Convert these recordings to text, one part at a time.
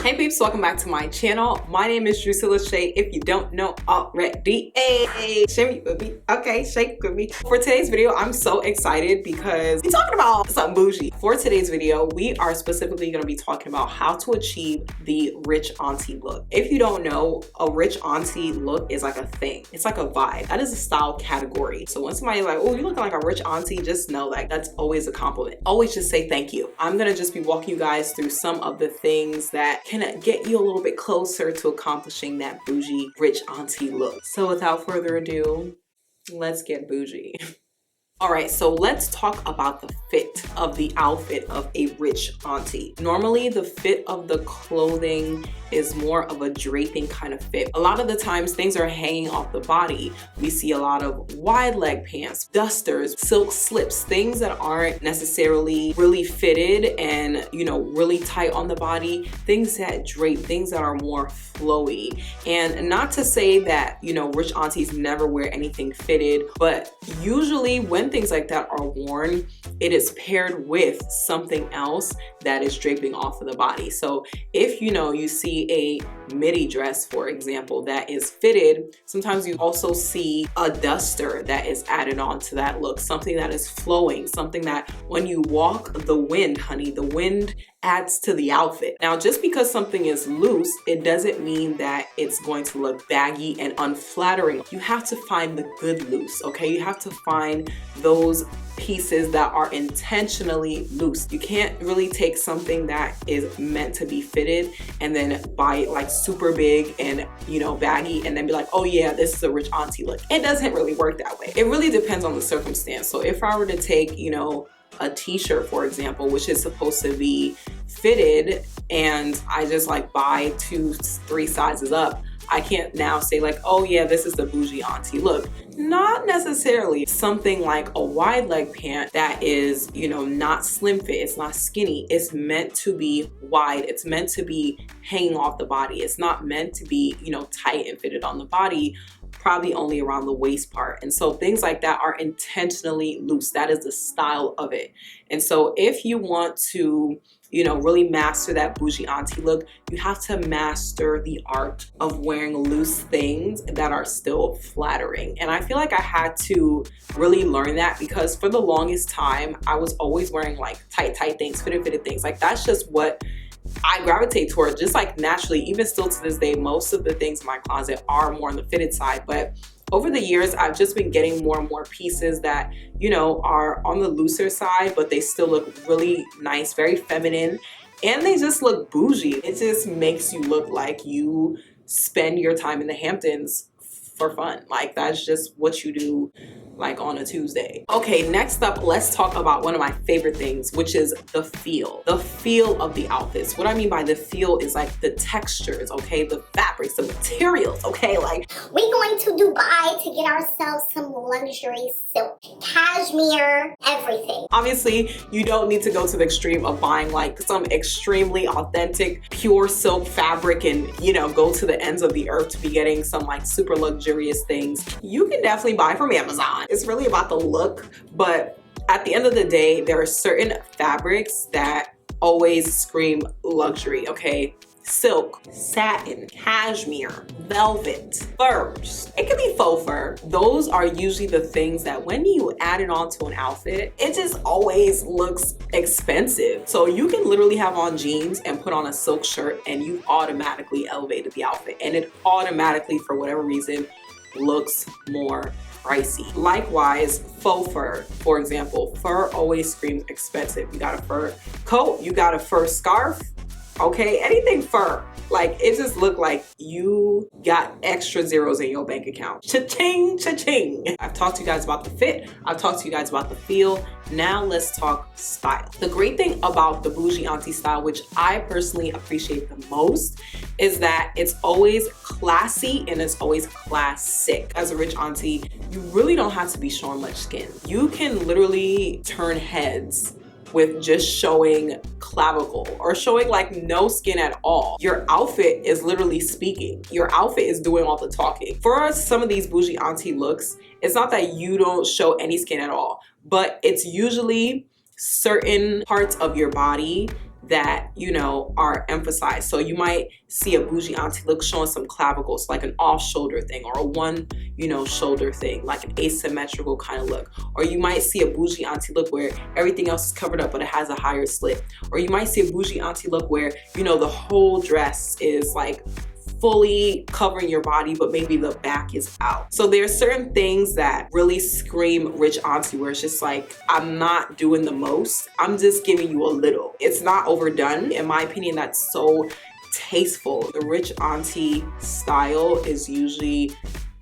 Hey peeps, welcome back to my channel. My name is Drusilla Shay, if you don't know already. Hey, Shay with me. Okay, Shay with me. For today's video, I'm so excited because we're talking about something bougie. For today's video, we are specifically going to be talking about how to achieve the rich auntie look. If you don't know, a rich auntie look is like a thing. It's like a vibe. That is a style category. So when somebody's like, oh, you looking like a rich auntie, just know like that's always a compliment. Always just say thank you. I'm going to just be walking you guys through some of the things that can get you a little bit closer to accomplishing that bougie rich auntie look. So without further ado, let's get bougie. All right, so let's talk about the fit of the outfit of a rich auntie. Normally, the fit of the clothing is more of a draping kind of fit. A lot of the times things are hanging off the body. We see a lot of wide leg pants, dusters, silk slips, things that aren't necessarily really fitted and, you know, really tight on the body, things that drape, things that are more flowy. And not to say that, you know, rich aunties never wear anything fitted, but usually when things like that are worn, it is paired with something else that is draping off of the body. So if, you know, you see a midi dress, for example, that is fitted, sometimes you also see a duster that is added on to that look, something that is flowing, something that when you walk, the wind, honey, the wind adds to the outfit. Now, just because something is loose, it doesn't mean that it's going to look baggy and unflattering. You have to find the good loose, okay? You have to find those pieces that are intentionally loose. You can't really take something that is meant to be fitted and then buy it like super big and, you know, baggy and then be like, oh yeah, this is a rich auntie look. It doesn't really work that way. It really depends on the circumstance. So if I were to take, you know, a t-shirt, for example, which is supposed to be fitted, and I just like buy 2-3 sizes up, I can't now say like, oh yeah, this is the bougie auntie look. Not necessarily. Something like a wide leg pant that is, you know, not slim fit, it's not skinny, it's meant to be wide, it's meant to be hanging off the body. It's not meant to be, you know, tight and fitted on the body, probably only around the waist part. And so things like that are intentionally loose. That is the style of it. And so if you want to, you know, really master that bougie auntie look, you have to master the art of wearing loose things that are still flattering. And I feel like I had to really learn that because for the longest time, I was always wearing like tight things, fitted things. Like that's just what I gravitate towards, just like naturally. Even still to this day, most of the things in my closet are more on the fitted side. But over the years, I've just been getting more and more pieces that, you know, are on the looser side, but they still look really nice, very feminine, and they just look bougie. It just makes you look like you spend your time in the Hamptons for fun. Like that's just what you do like on a Tuesday. Okay, next up, let's talk about one of my favorite things, which is the feel of the outfits. What I mean by the feel is like the textures, okay? The fabrics, the materials, okay? Like we're going to Dubai to get ourselves some luxury silk, cashmere, everything. Obviously, you don't need to go to the extreme of buying like some extremely authentic, pure silk fabric and, you know, go to the ends of the earth to be getting some like super luxurious things. You can definitely buy from Amazon. It's really about the look, but at the end of the day, there are certain fabrics that always scream luxury, okay? Silk, satin, cashmere, velvet, furs. It can be faux fur. Those are usually the things that when you add it onto an outfit, it just always looks expensive. So you can literally have on jeans and put on a silk shirt and you automatically elevated the outfit, and it automatically, for whatever reason, looks more pricey. Likewise, faux fur, for example. Fur always screams expensive. You got a fur coat, you got a fur scarf, okay? Anything fur. Like it just looked like you got extra zeros in your bank account. Cha-ching, cha-ching. I've talked to you guys about the fit. I've talked to you guys about the feel. Now let's talk style. The great thing about the bougie auntie style, which I personally appreciate the most, is that it's always classy and it's always classic. As a rich auntie, you really don't have to be showing much skin. You can literally turn heads with just showing clavicle or showing like no skin at all. Your outfit is literally speaking. Your outfit is doing all the talking. For some of these bougie auntie looks, it's not that you don't show any skin at all, but it's usually certain parts of your body that, you know, are emphasized. So you might see a bougie auntie look showing some clavicles, like an off shoulder thing, or a one, you know, shoulder thing, like an asymmetrical kind of look. Or you might see a bougie auntie look where everything else is covered up but it has a higher slit. Or you might see a bougie auntie look where, you know, the whole dress is like fully covering your body, but maybe the back is out. So there are certain things that really scream rich auntie, where it's just like, I'm not doing the most, I'm just giving you a little. It's not overdone. In my opinion, that's so tasteful. The rich auntie style is usually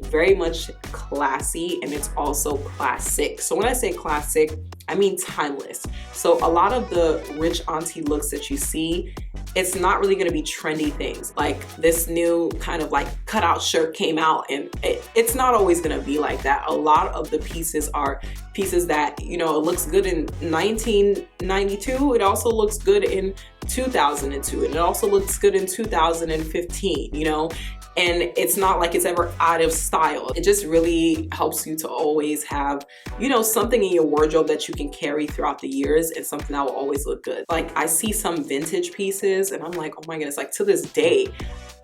very much classy, and it's also classic. So when I say classic, I mean timeless. So a lot of the rich auntie looks that you see, it's not really going to be trendy things. Like this new kind of like cutout shirt came out, and it's not always going to be like that. A lot of the pieces are pieces that, you know, it looks good in 1992. It also looks good in 2002, and it also looks good in 2015, you know? And it's not like it's ever out of style. It just really helps you to always have, you know, something in your wardrobe that you can carry throughout the years, and something that will always look good. Like I see some vintage pieces and I'm like, oh my goodness, like to this day,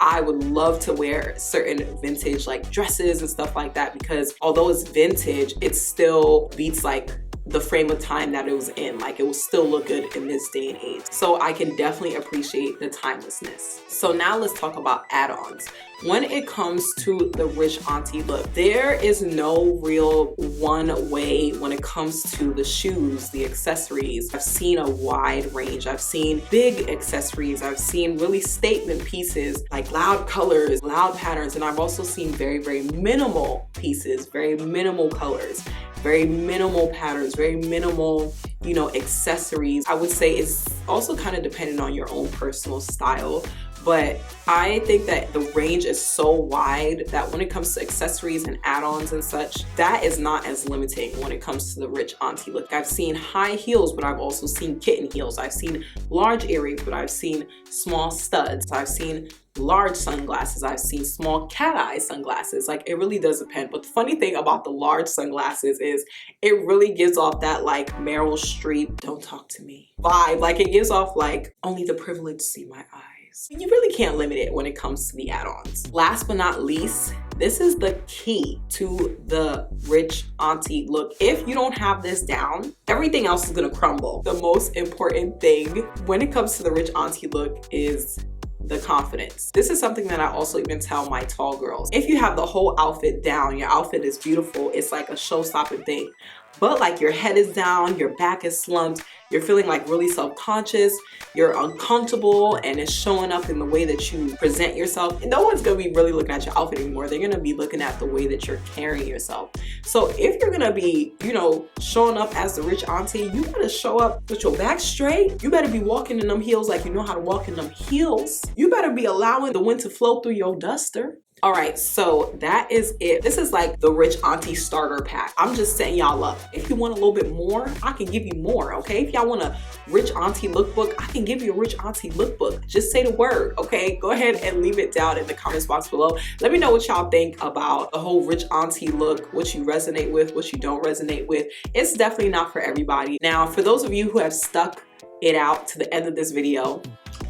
I would love to wear certain vintage like dresses and stuff like that, because although it's vintage, it still beats like the frame of time that it was in. Like it will still look good in this day and age. So I can definitely appreciate the timelessness. So now let's talk about add-ons. When it comes to the rich auntie look, there is no real one way when it comes to the shoes, the accessories. I've seen a wide range. I've seen big accessories. I've seen really statement pieces, like loud colors, loud patterns. And I've also seen very, very minimal pieces, very minimal colors, very minimal patterns, very minimal, you know, accessories. I would say it's also kind of dependent on your own personal style. But I think that the range is so wide that when it comes to accessories and add-ons and such, that is not as limiting when it comes to the rich auntie look. I've seen high heels, but I've also seen kitten heels. I've seen large earrings, but I've seen small studs. I've seen large sunglasses. I've seen small cat eye sunglasses. Like it really does depend. But the funny thing about the large sunglasses is it really gives off that like Meryl Streep, don't talk to me vibe. Like it gives off like only the privileged see my eyes. You really can't limit it when it comes to the add-ons. Last but not least, this is the key to the rich auntie look. If you don't have this down, everything else is gonna crumble. The most important thing when it comes to the rich auntie look is the confidence. This is something that I also even tell my tall girls. If you have the whole outfit down, your outfit is beautiful, it's like a show-stopping thing. But like your head is down, your back is slumped, you're feeling like really self-conscious, you're uncomfortable, and it's showing up in the way that you present yourself. No one's gonna be really looking at your outfit anymore. They're gonna be looking at the way that you're carrying yourself. So if you're gonna be, you know, showing up as the rich auntie, you gotta show up with your back straight. You better be walking in them heels like you know how to walk in them heels. You better be allowing the wind to flow through your duster. All right, so that is it. This is like the rich auntie starter pack. I'm just setting y'all up. If you want a little bit more, I can give you more, okay? If y'all want a rich auntie lookbook, I can give you a rich auntie lookbook. Just say the word, okay? Go ahead and leave it down in the comments box below. Let me know what y'all think about the whole rich auntie look, what you resonate with, what you don't resonate with. It's definitely not for everybody. Now, for those of you who have stuck it out to the end of this video,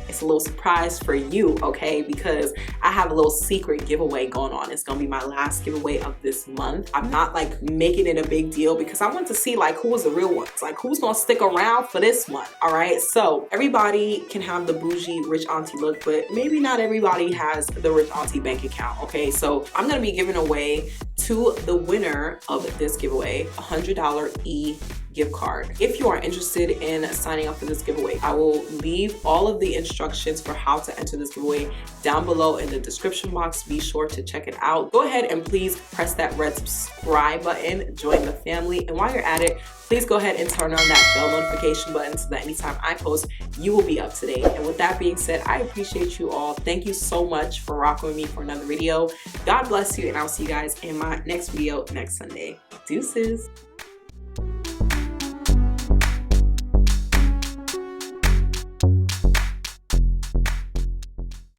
it's a little surprise for you, okay? Because I have a little secret giveaway going on. It's gonna be my last giveaway of this month. I'm not like making it a big deal because I want to see like who was the real ones, like who's gonna stick around for this one, all right? So everybody can have the bougie rich auntie look, but maybe not everybody has the rich auntie bank account, okay? So I'm gonna be giving away to the winner of this giveaway a $100 gift card. If you are interested in signing up for this giveaway, I will leave all of the instructions for how to enter this giveaway down below in the description box. Be sure to check it out. Go ahead and please press that red subscribe button, join the family, and while you're at it, please go ahead and turn on that bell notification button so that anytime I post, you will be up to date. And with that being said, I appreciate you all. Thank you so much for rocking with me for another video. God bless you, and I'll see you guys in my next video next Sunday. Deuces.